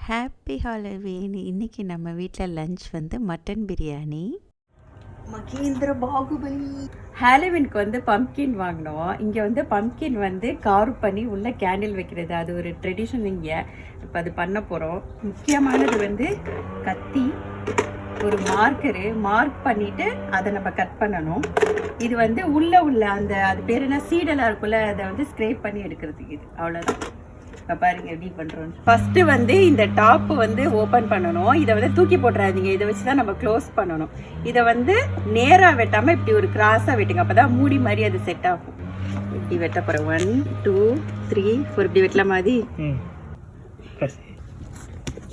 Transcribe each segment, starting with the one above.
Happy Halloween. இன்றைக்கி நம்ம வீட்டில் லஞ்ச் வந்து மட்டன் பிரியாணி. மகேந்திர பாகுபலி. ஹாலோவீனுக்கு வந்து பம்ப்கின் வாங்கினோம். இங்கே வந்து பம்ப்கின் வந்து கார்வ் பண்ணி உள்ளே கேண்டில் வைக்கிறது, அது ஒரு ட்ரெடிஷன் இங்கே. இப்போ அது பண்ண போகிறோம். முக்கியமானது வந்து கத்தி, ஒரு மார்க் பண்ணிவிட்டு அதை நம்ம கட் பண்ணணும். இது வந்து உள்ளே அந்த அது பேர் என்ன, சீடெல்லாம் இருக்குல்ல, அதை வந்து ஸ்க்ரேப் பண்ணி எடுக்கிறதுக்கு. இது அவ்வளோதான். இப்போ பாருங்க எப்படி பண்ணுறோம். ஃபஸ்ட்டு வந்து இந்த டாப்பு வந்து ஓப்பன் பண்ணணும். இதை வந்து தூக்கி போட்டுறாதீங்க, இதை வச்சு தான் நம்ம க்ளோஸ் பண்ணணும். இதை வந்து நேராக வெட்டாமல் இப்படி ஒரு கிராஸாக வெட்டுங்க, அப்போ தான் மூடி மாதிரி அது செட் ஆகும். இப்படி வெட்ட போகிறேன். 1 2 3 4 இப்படி வெட்டல மாதிரி.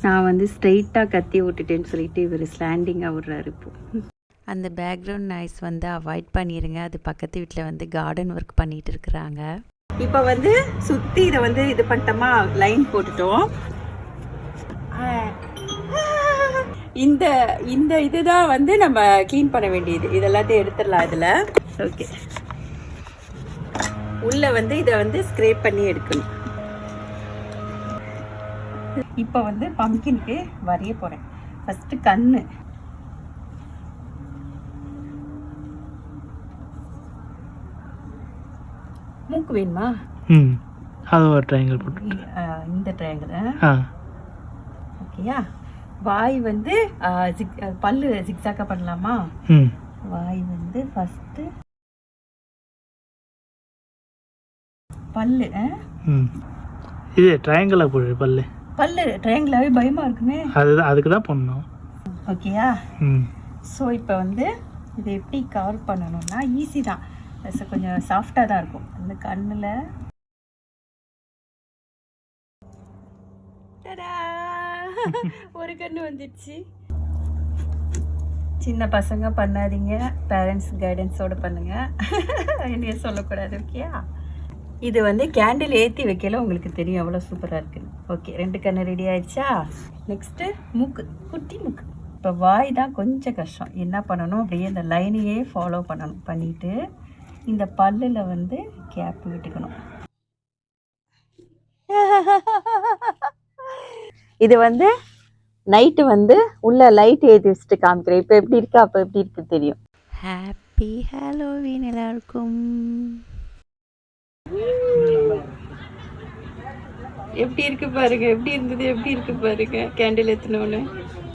நான் வந்து ஸ்ட்ரைட்டாக கத்தி விட்டுட்டேன்னு சொல்லிட்டு இவர் ஸ்லாண்டிங்காக விடுறாரு. இப்போ அந்த பேக்ரவுண்ட் நாய்ஸ் வந்து அவாய்ட் பண்ணிடுங்க. அது பக்கத்து வீட்டில் வந்து கார்டன் ஒர்க் பண்ணிகிட்டு இருக்கிறாங்க. இப்போ வந்து சுற்றி இதை வந்து இது பண்ணிட்டோமா, லைன் போட்டுட்டோம். இந்த இந்த இதுதான் வந்து நம்ம க்ளீன் பண்ண வேண்டியது. இதெல்லாத்தையும் எடுத்துடலாம் இதில். ஓகே, உள்ளே வந்து இதை வந்து ஸ்க்ரேப் பண்ணி எடுக்கணும். இப்போ வந்து பம்ப்கினுக்கு வரைய போகிறேன். ஃபஸ்ட்டு கண்ணு, மூக்கு வேணுமா? அது ஒரு ட்ரையாங்கிள் போட்டு, இந்த ட்ரையாங்கிள் ஓகேயா. வாய் வந்து பல்லு ஜிக்ஸாக்கா பண்ணலாமா? வாய் வந்து ஃபஸ்ட்டு பல்லு, இது ட்ரையாங்கிளா போடு. பல்லு ட்ரையாங்கிளாவே பயமா இருக்குமே, அதுக்கு தான் பண்ணணும். ஓகேயா. ஸோ இப்போ வந்து இதை எப்படி கவர் பண்ணணும்னா ஈஸி தான், கொஞ்சம் சாஃப்டாக தான் இருக்கும். அந்த கண்ணில் ஒரு கண்ணு வந்துடுச்சு. சின்ன பசங்க பண்ணாதீங்க, பேரண்ட்ஸ் கைடன்ஸோடு பண்ணுங்க, என்னைய சொல்லக்கூடாது. ஓகேயா. இது வந்து கேண்டில் ஏற்றி வைக்கல, உங்களுக்கு தெரியும் எவ்வளோ சூப்பராக இருக்குன்னு. ஓகே, 2 கண்ணு ரெடி ஆயிடுச்சா. நெக்ஸ்ட்டு மூக்கு, குட்டி மூக்கு. இப்போ வாய் தான் கொஞ்சம் கஷ்டம். என்ன பண்ணணும், அப்படியே இந்த லைனையே ஃபாலோ பண்ணணும். பண்ணிவிட்டு இந்த பல்லில் வந்து கேப் விட்டுக்கணும். இது வந்து நைட்டு வந்து உள்ள லைட் ஏற்றி வச்சுட்டு காமிக்கிறேன். இப்போ எப்படி இருக்கு, அப்போ எப்படி இருக்கு தெரியும். ஹாப்பி ஹாலோவீன் எல்லாருக்கும். எப்படி இருக்கு பாருங்க, எப்படி இருந்தது, எப்படி இருக்கு பாருங்க கேண்டில் ஏற்றினோன்னு.